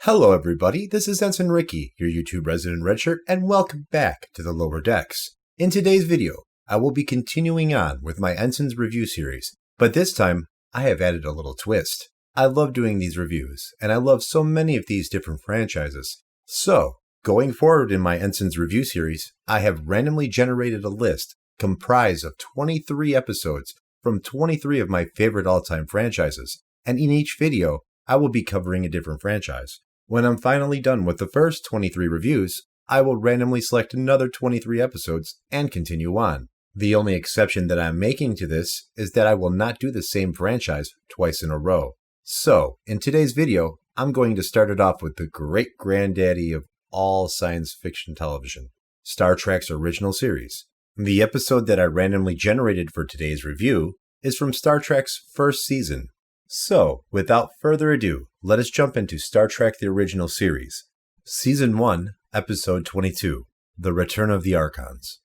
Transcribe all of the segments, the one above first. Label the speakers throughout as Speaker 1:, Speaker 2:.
Speaker 1: Hello everybody, this is Ensign Rickey, your YouTube resident redshirt, and welcome back to the Lower Decks. In today's video, I will be continuing on with my Ensign's review series, but this time, I have added a little twist. I love doing these reviews, and I love so many of these different franchises. So, going forward in my Ensign's review series, I have randomly generated a list comprised of 23 episodes from 23 of my favorite all-time franchises, and in each video, I will be covering a different franchise. When I'm finally done with the first 23 reviews, I will randomly select another 23 episodes and continue on. The only exception that I'm making to this is that I will not do the same franchise twice in a row. So, in today's video, I'm going to start it off with the great granddaddy of all science fiction television, Star Trek's original series. The episode that I randomly generated for today's review is from Star Trek's first season. So, without further ado, let us jump into Star Trek the Original Series. Season 1, Episode 22, The Return of the Archons.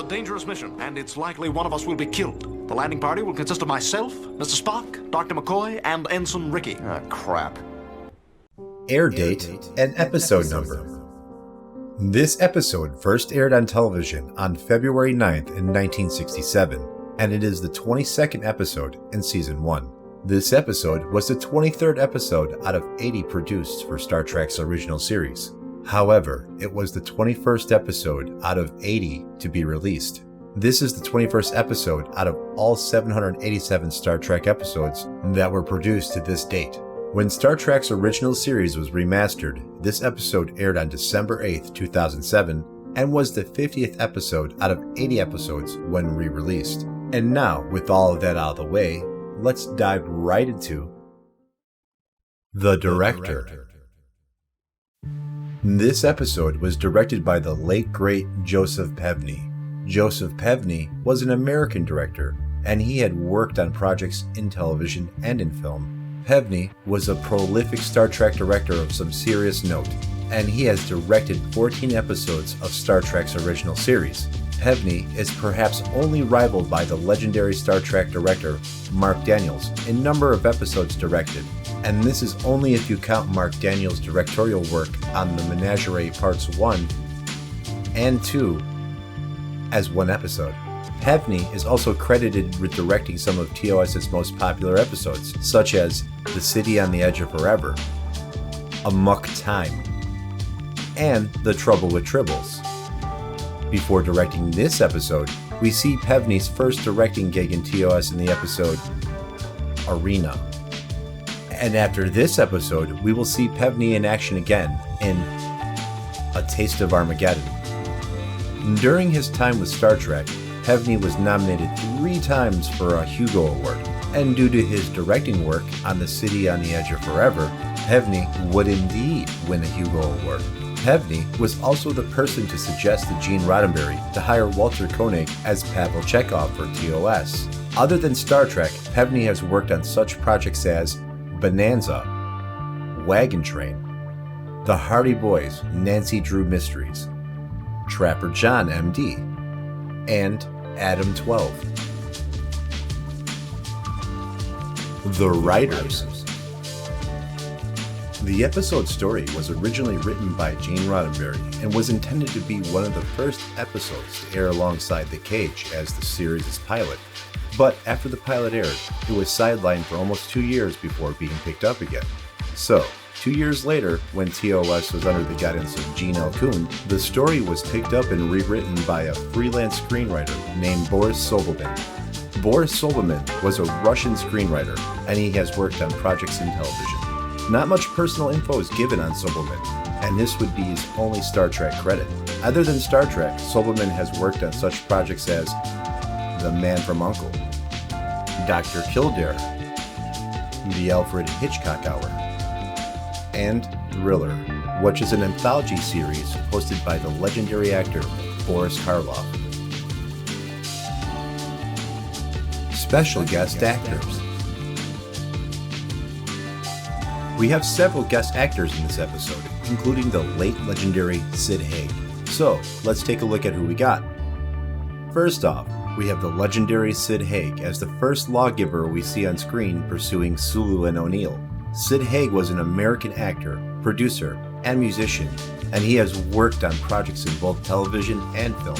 Speaker 2: Dangerous mission, and it's likely one of us will be killed. The landing party will consist of myself, Mr. Spock, Dr. McCoy, and Ensign Rickey. Ah, crap.
Speaker 1: Air date and episode number. This episode first aired on television on February 9th in 1967, and it is the 22nd episode in Season 1. This episode was the 23rd episode out of 80 produced for Star Trek's original series. However, it was the 21st episode out of 80 to be released. This is the 21st episode out of all 787 Star Trek episodes that were produced to this date. When Star Trek's original series was remastered, this episode aired on December 8th, 2007, and was the 50th episode out of 80 episodes when re-released. And now, with all of that out of the way, let's dive right into the director. This episode was directed by the late great Joseph Pevney. Joseph Pevney was an American director, and he had worked on projects in television and in film. Pevney was a prolific Star Trek director of some serious note, and he has directed 14 episodes of Star Trek's original series. Pevney is perhaps only rivaled by the legendary Star Trek director Mark Daniels in number of episodes directed, and this is only if you count Mark Daniels' directorial work on The Menagerie Parts 1 and 2 as one episode. Pevney is also credited with directing some of TOS's most popular episodes, such as The City on the Edge of Forever, Amok Time, and The Trouble with Tribbles. Before directing this episode, we see Pevney's first directing gig in TOS in the episode Arena. And after this episode, we will see Pevney in action again in A Taste of Armageddon. During his time with Star Trek, Pevney was nominated 3 times for a Hugo Award, and due to his directing work on The City on the Edge of Forever, Pevney would indeed win a Hugo Award. Pevney was also the person to suggest to Gene Roddenberry to hire Walter Koenig as Pavel Chekhov for TOS. Other than Star Trek, Pevney has worked on such projects as Bonanza, Wagon Train, The Hardy Boys, Nancy Drew Mysteries, Trapper John, MD, and Adam 12. The writers. The episode story was originally written by Gene Roddenberry and was intended to be one of the first episodes to air alongside The Cage as the series' pilot. But after the pilot aired, it was sidelined for almost 2 years before being picked up again. So, 2 years later, when TOS was under the guidance of Gene L. Kuhn, the story was picked up and rewritten by a freelance screenwriter named Boris Sobelman. Boris Sobelman was a Russian screenwriter, and he has worked on projects in television. Not much personal info is given on Sobelman, and this would be his only Star Trek credit. Other than Star Trek, Sobelman has worked on such projects as The Man from U.N.C.L.E., Dr. Kildare, The Alfred Hitchcock Hour, and Thriller, which is an anthology series hosted by the legendary actor Boris Karloff. Special guest actors. We have several guest actors in this episode, including the late legendary Sid Haig. So, let's take a look at who we got. First off, we have the legendary Sid Haig as the first lawgiver we see on screen pursuing Sulu and O'Neill. Sid Haig was an American actor, producer, and musician, and he has worked on projects in both television and film.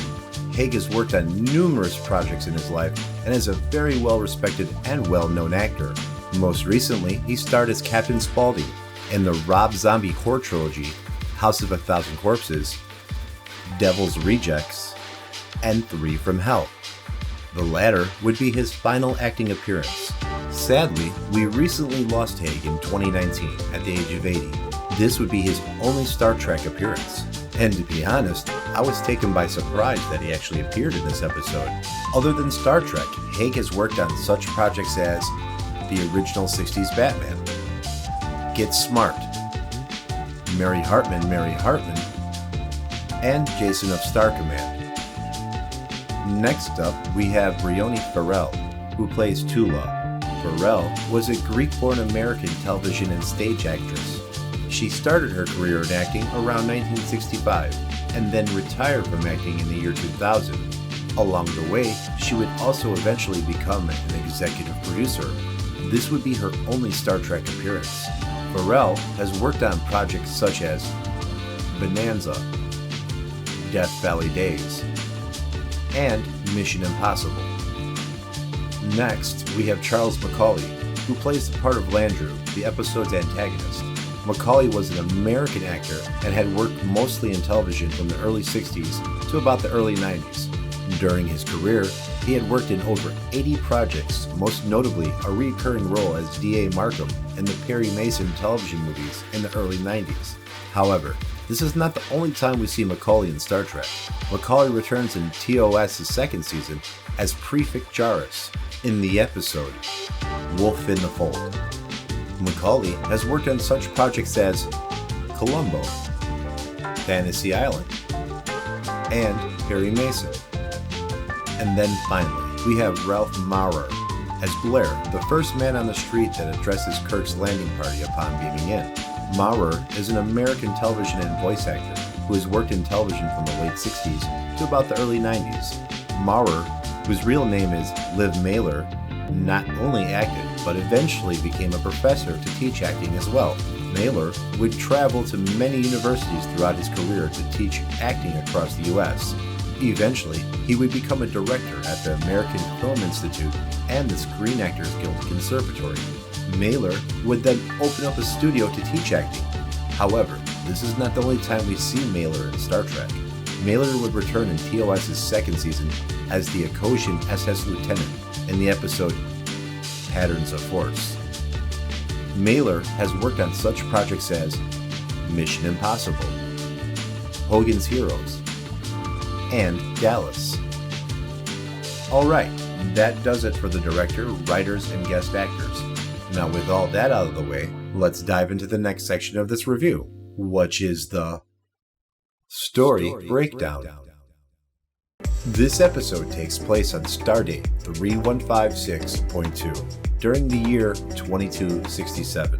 Speaker 1: Haig has worked on numerous projects in his life and is a very well-respected and well-known actor. Most recently, he starred as Captain Spaulding in the Rob Zombie horror trilogy, House of a Thousand Corpses, Devil's Rejects, and 3 from Hell. The latter would be his final acting appearance. Sadly, we recently lost Haig in 2019 at the age of 80. This would be his only Star Trek appearance. And to be honest, I was taken by surprise that he actually appeared in this episode. Other than Star Trek, Haig has worked on such projects as the original 60s Batman, Get Smart, Mary Hartman, and Jason of Star Command. Next up, we have Bryony Farrell, who plays Tula. Farrell was a Greek-born American television and stage actress. She started her career in acting around 1965, and then retired from acting in the year 2000. Along the way, she would also eventually become an executive producer. This would be her only Star Trek appearance. Farrell has worked on projects such as Bonanza, Death Valley Days, and Mission Impossible. Next, we have Charles Macaulay, who plays the part of Landru, the episode's antagonist. Macaulay was an American actor and had worked mostly in television from the early 60s to about the early 90s. During his career, he had worked in over 80 projects, most notably a recurring role as D.A. Markham in the Perry Mason television movies in the early 90s. However, this is not the only time we see Macaulay in Star Trek. Macaulay returns in TOS' second season as Prefect Jarrus in the episode Wolf in the Fold. Macaulay has worked on such projects as Columbo, Fantasy Island, and Perry Mason. And then finally, we have Ralph Maurer as Blair, the first man on the street that addresses Kirk's landing party upon beaming in. Maurer is an American television and voice actor who has worked in television from the late 60s to about the early 90s. Maurer, whose real name is Liv Mailer, not only acted, but eventually became a professor to teach acting as well. Mailer would travel to many universities throughout his career to teach acting across the U.S. Eventually, he would become a director at the American Film Institute and the Screen Actors Guild Conservatory. Mailer would then open up a studio to teach acting. However, this is not the only time we see Mailer in Star Trek. Mailer would return in TOS' second season as the Ecosian SS Lieutenant in the episode Patterns of Force. Mailer has worked on such projects as Mission Impossible, Hogan's Heroes, and Dallas. Alright, that does it for the director, writers, and guest actors. Now with all that out of the way, let's dive into the next section of this review, which is the Story Breakdown. This episode takes place on Stardate 3156.2 during the year 2267.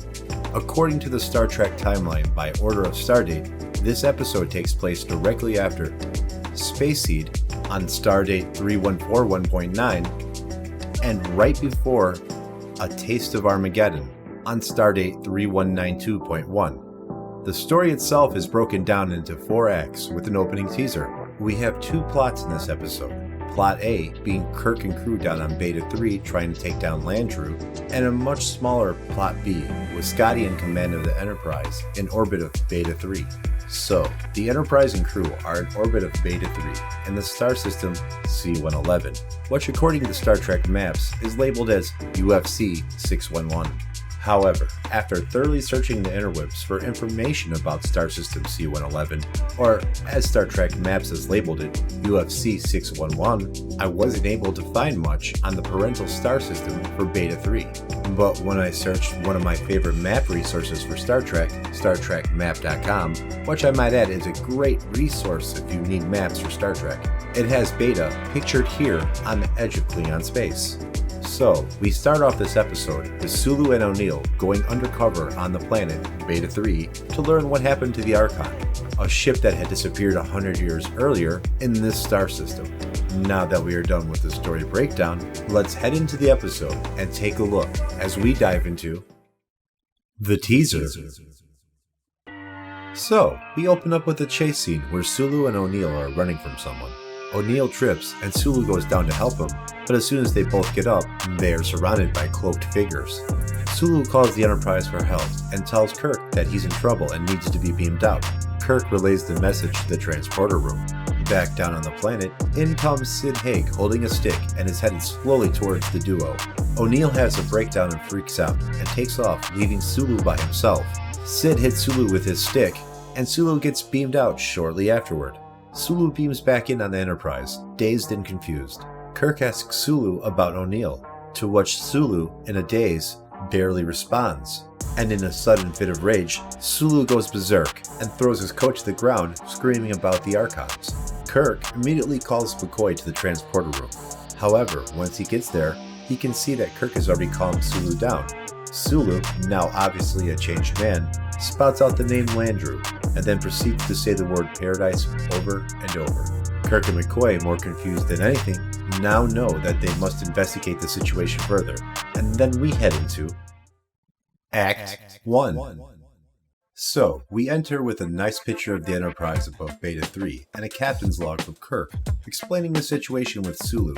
Speaker 1: According to the Star Trek timeline by order of Stardate, this episode takes place directly after Space Seed on Stardate 3141.9 and right before A Taste of Armageddon on Stardate 3192.1. The story itself is broken down into 4 acts with an opening teaser. We have 2 plots in this episode. Plot A being Kirk and crew down on Beta 3 trying to take down Landru, and a much smaller Plot B with Scotty in command of the Enterprise in orbit of Beta 3. So, the Enterprise and crew are in orbit of Beta 3 in the star system C-111, which according to Star Trek maps is labeled as UFC 611. However, after thoroughly searching the interwebs for information about Star System C-111, or as Star Trek Maps has labeled it, UFC 611, I wasn't able to find much on the parental star system for Beta 3. But when I searched one of my favorite map resources for Star Trek, StarTrekMap.com, which I might add is a great resource if you need maps for Star Trek, it has Beta pictured here on the edge of Klingon space. So, we start off this episode with Sulu and O'Neill going undercover on the planet Beta-3 to learn what happened to the Archon, a ship that had disappeared 100 years earlier in this star system. Now that we are done with the story breakdown, let's head into the episode and take a look as we dive into the teaser. So, we open up with a chase scene where Sulu and O'Neill are running from someone. O'Neill trips and Sulu goes down to help him, but as soon as they both get up, they are surrounded by cloaked figures. Sulu calls the Enterprise for help and tells Kirk that he's in trouble and needs to be beamed out. Kirk relays the message to the transporter room. Back down on the planet, in comes Sid Haig holding a stick and is headed slowly towards the duo. O'Neill has a breakdown and freaks out and takes off, leaving Sulu by himself. Sid hits Sulu with his stick, and Sulu gets beamed out shortly afterward. Sulu beams back in on the Enterprise, dazed and confused. Kirk asks Sulu about O'Neill, to which Sulu, in a daze, barely responds. And in a sudden fit of rage, Sulu goes berserk and throws his coat to the ground, screaming about the Archons. Kirk immediately calls McCoy to the transporter room. However, once he gets there, he can see that Kirk has already calmed Sulu down. Sulu, now obviously a changed man, spouts out the name Landru, and then proceeds to say the word paradise over and over. Kirk and McCoy, more confused than anything, now know that they must investigate the situation further, and then we head into Act 1. So, we enter with a nice picture of the Enterprise above Beta-3 and a captain's log from Kirk, explaining the situation with Sulu.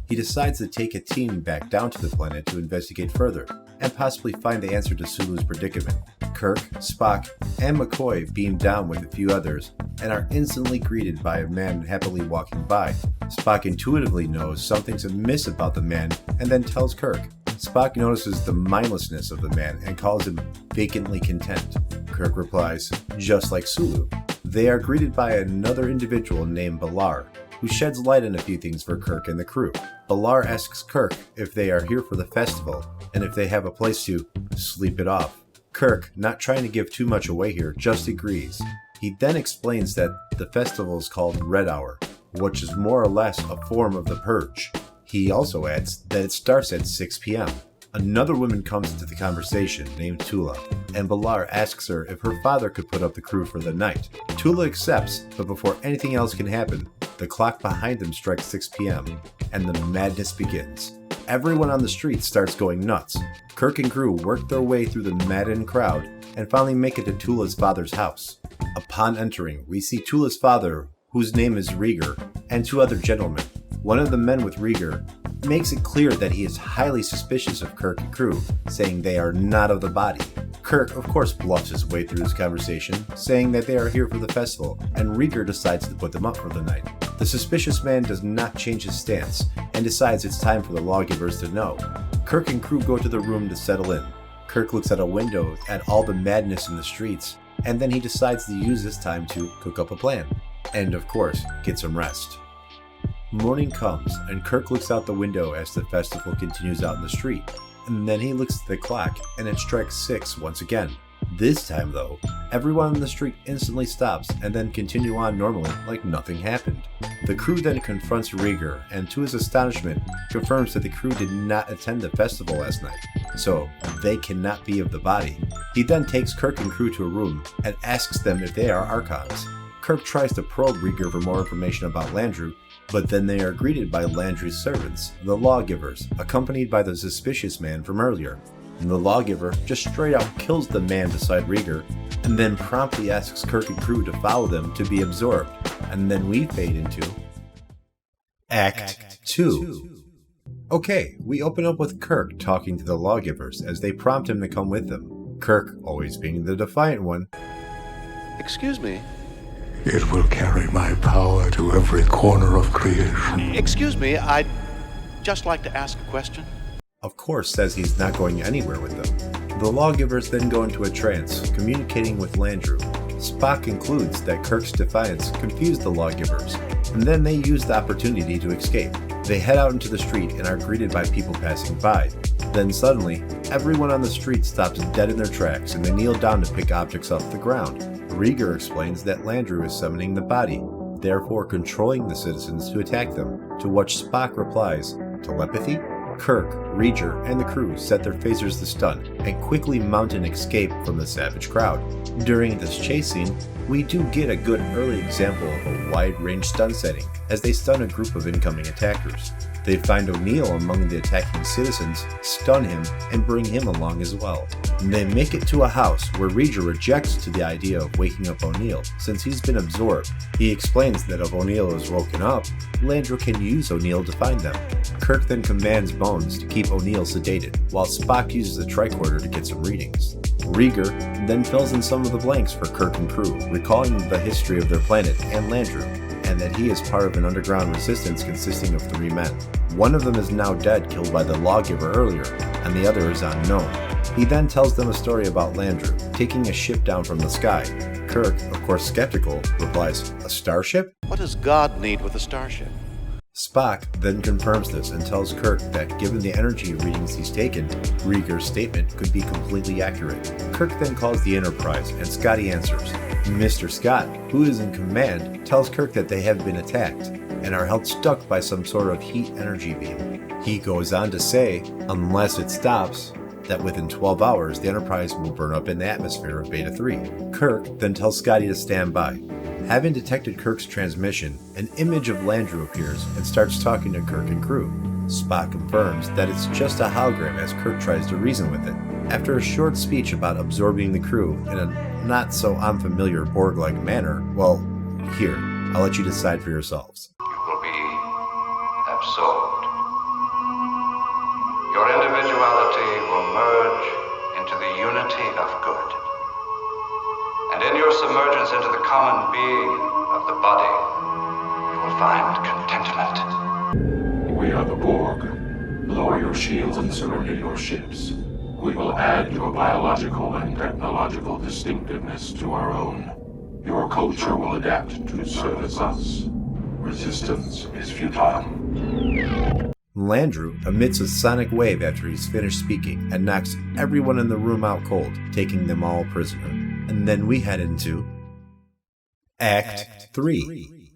Speaker 1: He decides to take a team back down to the planet to investigate further, and possibly find the answer to Sulu's predicament. Kirk, Spock, and McCoy beam down with a few others, and are instantly greeted by a man happily walking by. Spock intuitively knows something's amiss about the man, and then tells Kirk. Spock notices the mindlessness of the man and calls him vacantly content. Kirk replies, just like Sulu. They are greeted by another individual named Balar, who sheds light on a few things for Kirk and the crew. Balar asks Kirk if they are here for the festival, and if they have a place to sleep it off. Kirk, not trying to give too much away here, just agrees. He then explains that the festival is called Red Hour, which is more or less a form of the Purge. He also adds that it starts at 6 p.m. Another woman comes into the conversation named Tula, and Balar asks her if her father could put up the crew for the night. Tula accepts, but before anything else can happen, the clock behind them strikes 6 p.m., and the madness begins. Everyone on the street starts going nuts. Kirk and crew work their way through the maddened crowd and finally make it to Tula's father's house. Upon entering, we see Tula's father, whose name is Rieger, and two other gentlemen. One of the men with Rieger makes it clear that he is highly suspicious of Kirk and crew, saying they are not of the body. Kirk, of course, bluffs his way through this conversation, saying that they are here for the festival, and Rieger decides to put them up for the night. The suspicious man does not change his stance, and decides it's time for the lawgivers to know. Kirk and crew go to the room to settle in. Kirk looks out a window at all the madness in the streets, and then he decides to use this time to cook up a plan. And of course, get some rest. Morning comes, and Kirk looks out the window as the festival continues out in the street. And then he looks at the clock, and it strikes 6 once again. This time, though, everyone on the street instantly stops and then continue on normally like nothing happened. The crew then confronts Rieger, and to his astonishment, confirms that the crew did not attend the festival last night, so they cannot be of the body. He then takes Kirk and crew to a room and asks them if they are Archons. Kirk tries to probe Rieger for more information about Landru, but then they are greeted by Landry's servants, the lawgivers, accompanied by the suspicious man from earlier. And the lawgiver just straight out kills the man beside Rieger, and then promptly asks Kirk and crew to follow them to be absorbed. And then we fade into Act 2. Okay, we open up with Kirk talking to the lawgivers as they prompt him to come with them. Kirk, always being the defiant one.
Speaker 3: Excuse me.
Speaker 4: It will carry my power to every corner of creation.
Speaker 3: Excuse me, I'd just like to ask a question.
Speaker 1: Of course, says he's not going anywhere with them. The lawgivers then go into a trance, communicating with Landru. Spock concludes that Kirk's defiance confused the lawgivers, and then they use the opportunity to escape. They head out into the street and are greeted by people passing by. Then suddenly, everyone on the street stops dead in their tracks and they kneel down to pick objects off the ground. Rieger explains that Landru is summoning the body, therefore controlling the citizens to attack them, to which Spock replies, "Telepathy?" Kirk, Riker, and the crew set their phasers to stun and quickly mount an escape from the savage crowd. During this chase scene, we do get a good early example of a wide-range stun setting as they stun a group of incoming attackers. They find O'Neill among the attacking citizens, stun him, and bring him along as well. They make it to a house where Riker objects to the idea of waking up O'Neill since he's been absorbed. He explains that if O'Neill is woken up, Landru can use O'Neill to find them. Kirk then commands Bones to keep O'Neill sedated, while Spock uses the tricorder to get some readings. Riker then fills in some of the blanks for Kirk and crew, recalling the history of their planet and Landru, and that he is part of an underground resistance consisting of 3 men. One of them is now dead, killed by the lawgiver earlier, and the other is unknown. He then tells them a story about Landru, taking a ship down from the sky. Kirk, of course skeptical, replies, "A starship?
Speaker 3: What does God need with a starship?"
Speaker 1: Spock then confirms this and tells Kirk that given the energy readings he's taken, Riker's statement could be completely accurate. Kirk then calls the Enterprise and Scotty answers. Mr. Scott, who is in command, tells Kirk that they have been attacked and are held stuck by some sort of heat energy beam. He goes on to say, unless it stops, that within 12 hours the Enterprise will burn up in the atmosphere of Beta 3. Kirk then tells Scotty to stand by. Having detected Kirk's transmission, an image of Landru appears and starts talking to Kirk and crew. Spock confirms that it's just a hologram as Kirk tries to reason with it. After a short speech about absorbing the crew in a not-so-unfamiliar Borg-like manner, well, here, I'll let you decide for yourselves.
Speaker 5: You will be absorbed. Your individuality will merge into the unity of good. And in your submergence into the common being of the body, you will find contentment.
Speaker 4: We are the Borg. Lower your shields and surrender your ships. We will add your biological and technological distinctiveness to our own. Your culture will adapt to service us. Resistance is futile.
Speaker 1: Landru emits a sonic wave after he's finished speaking and knocks everyone in the room out cold, taking them all prisoner. And then we head into Act 3.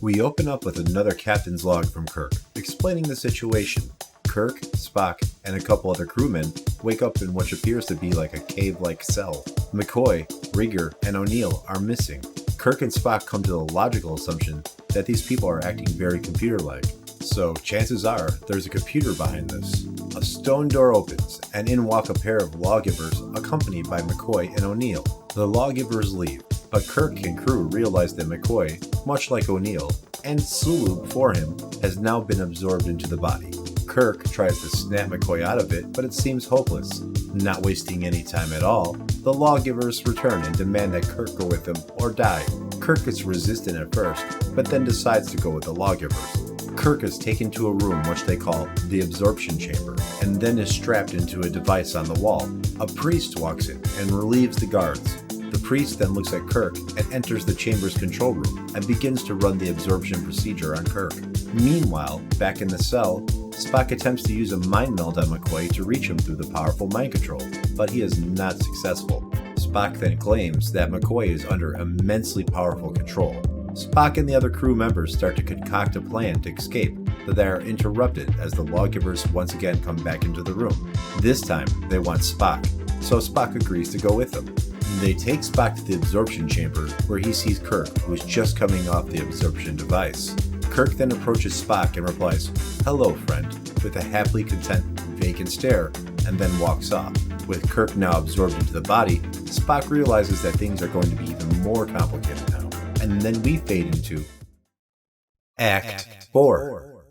Speaker 1: We open up with another captain's log from Kirk, explaining the situation. Kirk, Spock, and a couple other crewmen wake up in what appears to be like a cave-like cell. McCoy, Riker, and O'Neill are missing. Kirk and Spock come to the logical assumption that these people are acting very computer-like. So chances are there's a computer behind this. A stone door opens, and in walk a pair of lawgivers accompanied by McCoy and O'Neill. The lawgivers leave, but Kirk and crew realize that McCoy, much like O'Neill, and Sulu before him, has now been absorbed into the body. Kirk tries to snap McCoy out of it, but it seems hopeless. Not wasting any time at all, the lawgivers return and demand that Kirk go with them or die. Kirk is resistant at first, but then decides to go with the lawgivers. Kirk is taken to a room which they call the absorption chamber, and then is strapped into a device on the wall. A priest walks in and relieves the guards. The priest then looks at Kirk and enters the chamber's control room and begins to run the absorption procedure on Kirk. Meanwhile, back in the cell, Spock attempts to use a mind meld on McCoy to reach him through the powerful mind control, but he is not successful. Spock then claims that McCoy is under immensely powerful control. Spock and the other crew members start to concoct a plan to escape, but they are interrupted as the lawgivers once again come back into the room. This time, they want Spock, so Spock agrees to go with them. They take Spock to the absorption chamber, where he sees Kirk, who is just coming off the absorption device. Kirk then approaches Spock and replies, "Hello, friend," with a happily content, vacant stare, and then walks off. With Kirk now absorbed into the body, Spock realizes that things are going to be even more complicated now. And then we fade into Act 4.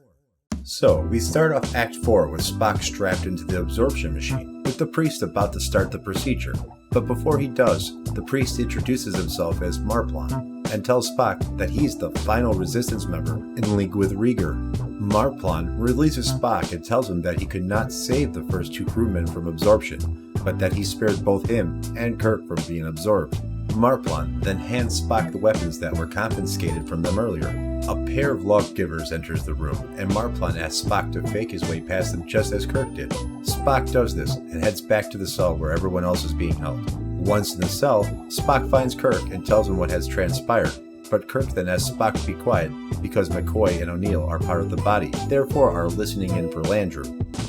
Speaker 1: So, we start off Act 4 with Spock strapped into the absorption machine, with the priest about to start the procedure. But before he does, the priest introduces himself as Marplon, and tells Spock that he's the final resistance member in league with Riker. Marplon releases Spock and tells him that he could not save the first 2 crewmen from absorption, but that he spared both him and Kirk from being absorbed. Marplon then hands Spock the weapons that were confiscated from them earlier. A pair of lawgivers enters the room, and Marplon asks Spock to fake his way past them just as Kirk did. Spock does this and heads back to the cell where everyone else is being held. Once in the cell, Spock finds Kirk and tells him what has transpired. but Kirk then asks Spock to be quiet because McCoy and O'Neill are part of the body, therefore are listening in for Landru.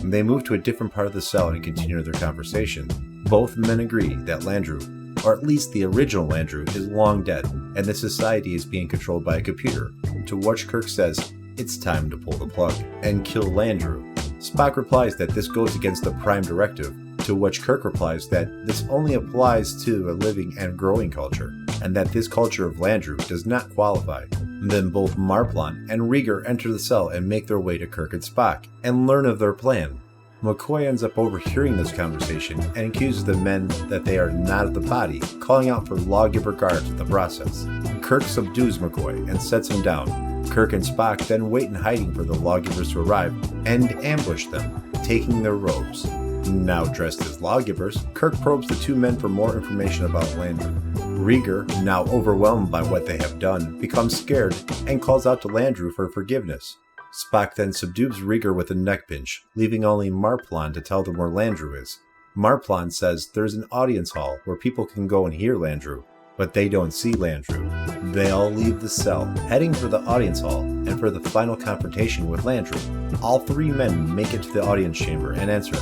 Speaker 1: They move to a different part of the cell and continue their conversation. Both men agree that Landru, or at least the original Landru, is long dead, and the society is being controlled by a computer, to which Kirk says, it's time to pull the plug and kill Landru. Spock replies that this goes against the Prime Directive, to which Kirk replies that this only applies to a living and growing culture, and that this culture of Landru does not qualify. Then both Marplon and Rieger enter the cell and make their way to Kirk and Spock, and learn of their plan. McCoy ends up overhearing this conversation and accuses the men that they are not of the body, calling out for lawgiver guards in the process. Kirk subdues McCoy and sets him down. Kirk and Spock then wait in hiding for the lawgivers to arrive and ambush them, taking their robes. Now dressed as lawgivers, Kirk probes the two men for more information about Landru. Rieger, now overwhelmed by what they have done, becomes scared and calls out to Landru for forgiveness. Spock then subdues Rieger with a neck pinch, leaving only Marplon to tell them where Landru is. Marplon says there's an audience hall where people can go and hear Landru, but they don't see Landru. They all leave the cell, heading for the audience hall and for the final confrontation with Landru. All three men make it to the audience chamber and answer.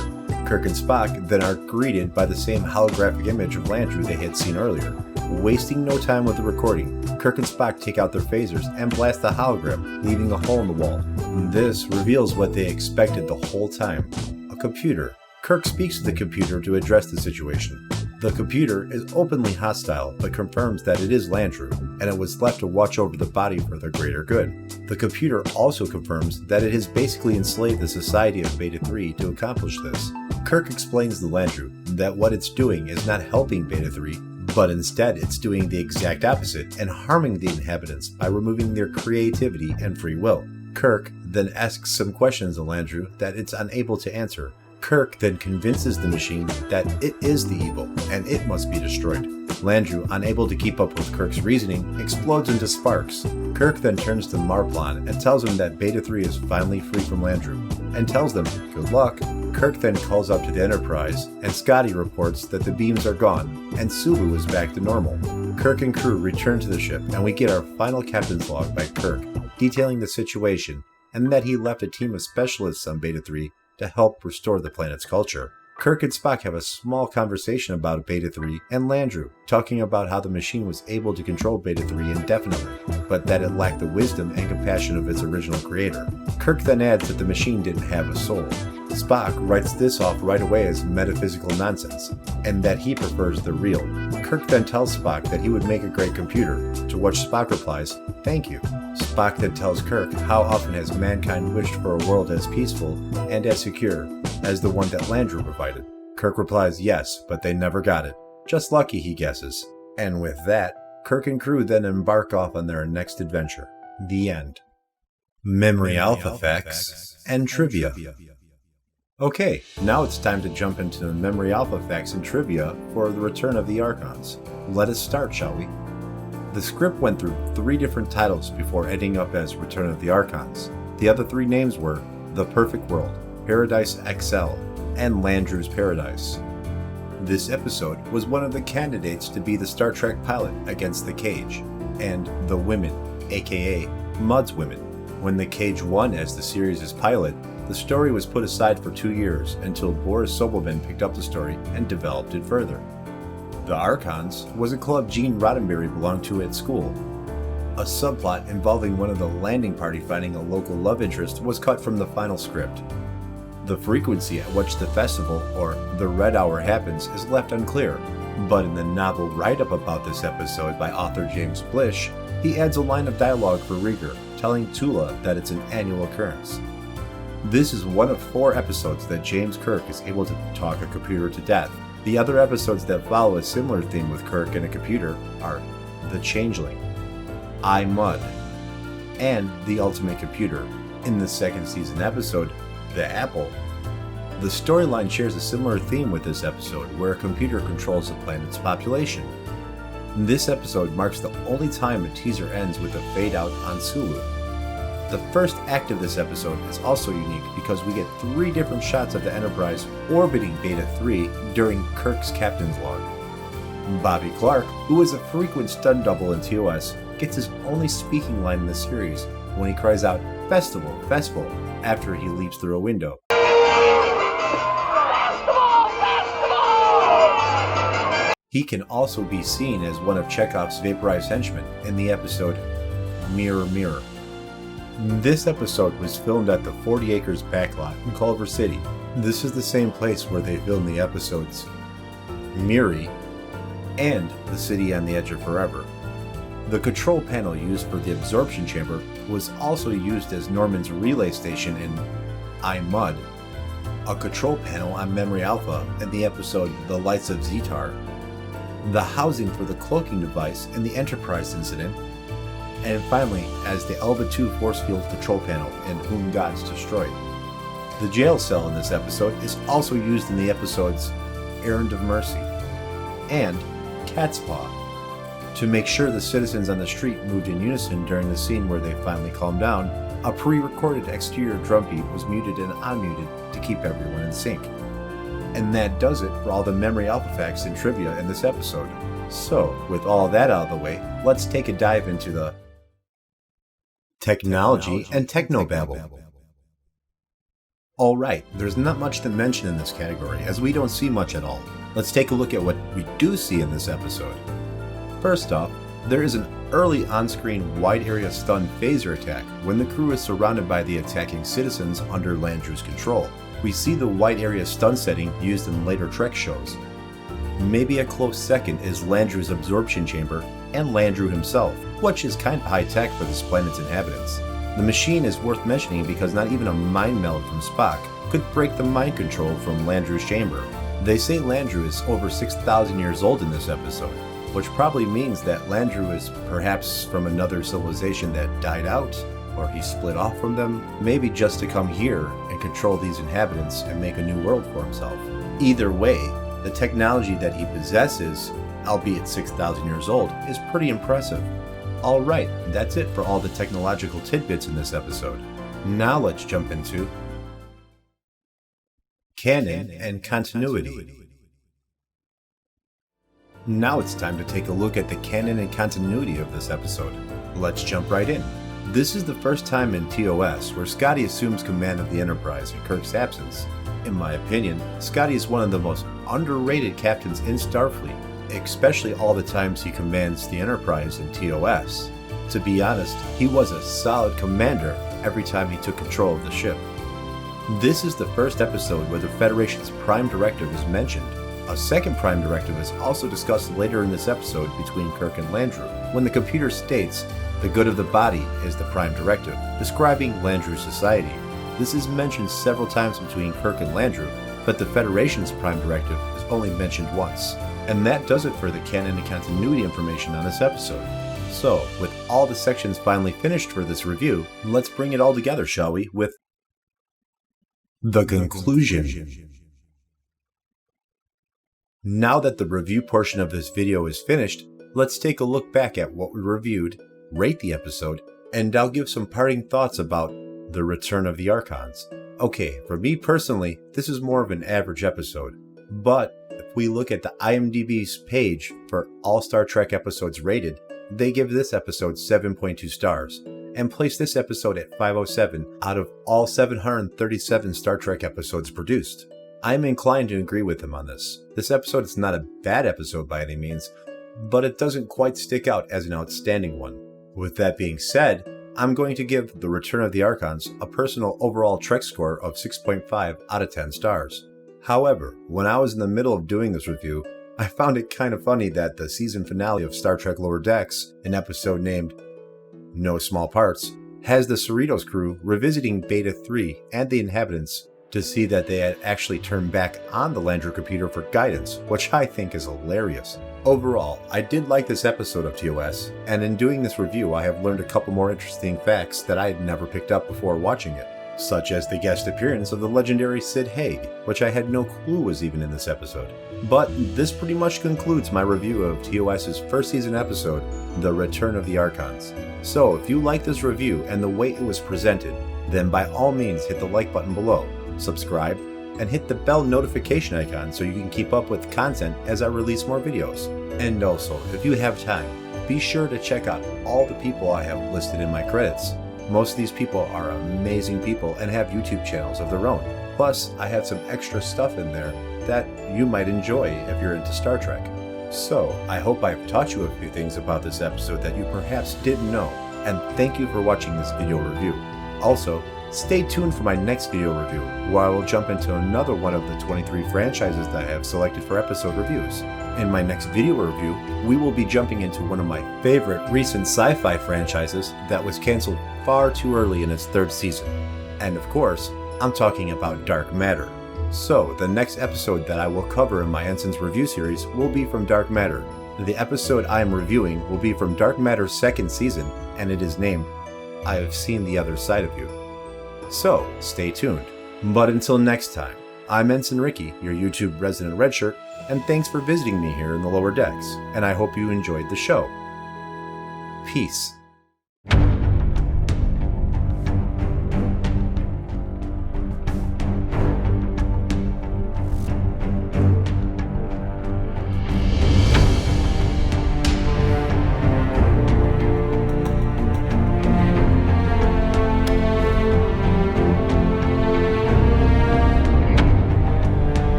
Speaker 1: Kirk and Spock then are greeted by the same holographic image of Landru they had seen earlier. Wasting no time with the recording, Kirk and Spock take out their phasers and blast the hologram, leaving a hole in the wall. This reveals what they expected the whole time, a computer. Kirk speaks to the computer to address the situation. The computer is openly hostile, but confirms that it is Landru, and it was left to watch over the body for the greater good. The computer also confirms that it has basically enslaved the society of Beta-3 to accomplish this. Kirk explains to Landru that what it's doing is not helping Beta-3, but instead it's doing the exact opposite and harming the inhabitants by removing their creativity and free will. Kirk then asks some questions of Landru that it's unable to answer. Kirk then convinces the machine that it is the evil and it must be destroyed. Landru, unable to keep up with Kirk's reasoning, explodes into sparks. Kirk then turns to Marplon and tells him that Beta-3 is finally free from Landru, and tells them good luck. Kirk then calls up to the Enterprise, and Scotty reports that the beams are gone, and Sulu is back to normal. Kirk and crew return to the ship, and we get our final captain's log by Kirk, detailing the situation, and that he left a team of specialists on Beta-3 to help restore the planet's culture. Kirk and Spock have a small conversation about Beta-3 and Landru, talking about how the machine was able to control Beta-3 indefinitely, but that it lacked the wisdom and compassion of its original creator. Kirk then adds that the machine didn't have a soul. Spock writes this off right away as metaphysical nonsense, and that he prefers the real. Kirk then tells Spock that he would make a great computer, to which Spock replies, "Thank you." Spock then tells Kirk how often has mankind wished for a world as peaceful and as secure as the one that Landru provided. Kirk replies yes, but they never got it. Just lucky, he guesses. And with that, Kirk and crew then embark off on their next adventure. The end. Memory Alpha Facts and Trivia. Okay, now it's time to jump into the Memory Alpha Facts and Trivia for the Return of the Archons. Let us start, shall we? The script went through 3 different titles before ending up as Return of the Archons. The other 3 names were The Perfect World, Paradise XL, and Landru's Paradise. This episode was one of the candidates to be the Star Trek pilot Against the Cage, and The Women, aka Mudd's Women. When The Cage won as the series' pilot, the story was put aside for 2 years until Boris Sobelman picked up the story and developed it further. The Archons was a club Gene Roddenberry belonged to at school. A subplot involving one of the landing party finding a local love interest was cut from the final script. The frequency at which the festival, or the Red Hour, happens is left unclear, but in the novel write-up about this episode by author James Blish, he adds a line of dialogue for Rieger, telling Tula that it's an annual occurrence. This is one of 4 episodes that James Kirk is able to talk a computer to death. The other episodes that follow a similar theme with Kirk and a computer are The Changeling, I Mudd, and The Ultimate Computer. In the 2nd season episode, The Apple, the storyline shares a similar theme with this episode where a computer controls the planet's population. This episode marks the only time a teaser ends with a fade out on Sulu. The first act of this episode is also unique because we get 3 different shots of the Enterprise orbiting Beta-3 during Kirk's captain's log. Bobby Clark, who is a frequent stunt double in TOS, gets his only speaking line in the series when he cries out, "Festival, festival," after he leaps through a window. He can also be seen as one of Chekhov's vaporized henchmen in the episode Mirror, Mirror. This episode was filmed at the 40 Acres backlot in Culver City. This is the same place where they filmed the episodes Miri and The City on the Edge of Forever. The control panel used for the absorption chamber was also used as Norman's relay station in I Mud, a control panel on Memory Alpha in the episode The Lights of Zetar, the housing for the cloaking device in the Enterprise incident, and finally as the Elva 2 force field control panel in Whom Gods Destroyed. The jail cell in this episode is also used in the episodes Errand of Mercy and Cat's Paw. To make sure the citizens on the street moved in unison during the scene where they finally calmed down, a pre-recorded exterior drum beat was muted and unmuted to keep everyone in sync. And that does it for all the Memory Alpha facts and trivia in this episode. So, with all that out of the way, let's take a dive into the technology and technobabble. Alright, there's not much to mention in this category, as we don't see much at all. Let's take a look at what we do see in this episode. First off, there is an early on-screen wide-area stun phaser attack when the crew is surrounded by the attacking citizens under Landru's control. We see the wide-area stun setting used in later Trek shows. Maybe a close second is Landru's absorption chamber and Landru himself, which is kind of high-tech for this planet's inhabitants. The machine is worth mentioning because not even a mind meld from Spock could break the mind control from Landru's chamber. They say Landru is over 6,000 years old in this episode, which probably means that Landru is perhaps from another civilization that died out, or he split off from them, maybe just to come here and control these inhabitants and make a new world for himself. Either way, the technology that he possesses, albeit 6,000 years old, is pretty impressive. Alright, that's it for all the technological tidbits in this episode. Now let's jump into canon and continuity. Now it's time to take a look at the canon and continuity of this episode. Let's jump right in. This is the first time in TOS where Scotty assumes command of the Enterprise in Kirk's absence. In my opinion, Scotty is one of the most underrated captains in Starfleet, especially all the times he commands the Enterprise in TOS. To be honest, he was a solid commander every time he took control of the ship. This is the first episode where the Federation's Prime Directive is mentioned. A second Prime Directive is also discussed later in this episode between Kirk and Landru, when the computer states, "The good of the body is the Prime Directive," describing Landru's society. This is mentioned several times between Kirk and Landru, but the Federation's Prime Directive is only mentioned once. And that does it for the canon and continuity information on this episode. So, with all the sections finally finished for this review, let's bring it all together, shall we, with the conclusion. Now that the review portion of this video is finished, let's take a look back at what we reviewed, rate the episode, and I'll give some parting thoughts about the return of the Archons. Okay, for me personally, this is more of an average episode, but if we look at the IMDb's page for all Star Trek episodes rated, they give this episode 7.2 stars, and place this episode at 507 out of all 737 Star Trek episodes produced. I'm inclined to agree with him on this. This episode is not a bad episode by any means, but it doesn't quite stick out as an outstanding one. With that being said, I'm going to give The Return of the Archons a personal overall Trek score of 6.5 out of 10 stars. However, when I was in the middle of doing this review, I found it kind of funny that the season finale of Star Trek Lower Decks, an episode named No Small Parts, has the Cerritos crew revisiting Beta 3 and the inhabitants to see that they had actually turned back on the Landru computer for guidance, which I think is hilarious. Overall, I did like this episode of TOS, and in doing this review I have learned a couple more interesting facts that I had never picked up before watching it, such as the guest appearance of the legendary Sid Haig, which I had no clue was even in this episode. But this pretty much concludes my review of TOS's first season episode, The Return of the Archons. So if you like this review and the way it was presented, then by all means hit the like button below, subscribe, and hit the bell notification icon so you can keep up with content as I release more videos. And also, if you have time, be sure to check out all the people I have listed in my credits. Most of these people are amazing people and have YouTube channels of their own. Plus, I have some extra stuff in there that you might enjoy if you're into Star Trek. So, I hope I've taught you a few things about this episode that you perhaps didn't know, and thank you for watching this video review. Also, stay tuned for my next video review, where I will jump into another one of the 23 franchises that I have selected for episode reviews. In my next video review, we will be jumping into one of my favorite recent sci-fi franchises that was cancelled far too early in its 3rd season. And of course, I'm talking about Dark Matter. So, the next episode that I will cover in my Ensign's review series will be from Dark Matter. The episode I am reviewing will be from Dark Matter's 2nd season, and it is named I Have Seen the Other Side of You. So, stay tuned. But until next time, I'm Ensign Rickey, your YouTube resident redshirt, and thanks for visiting me here in the lower decks, and I hope you enjoyed the show. Peace.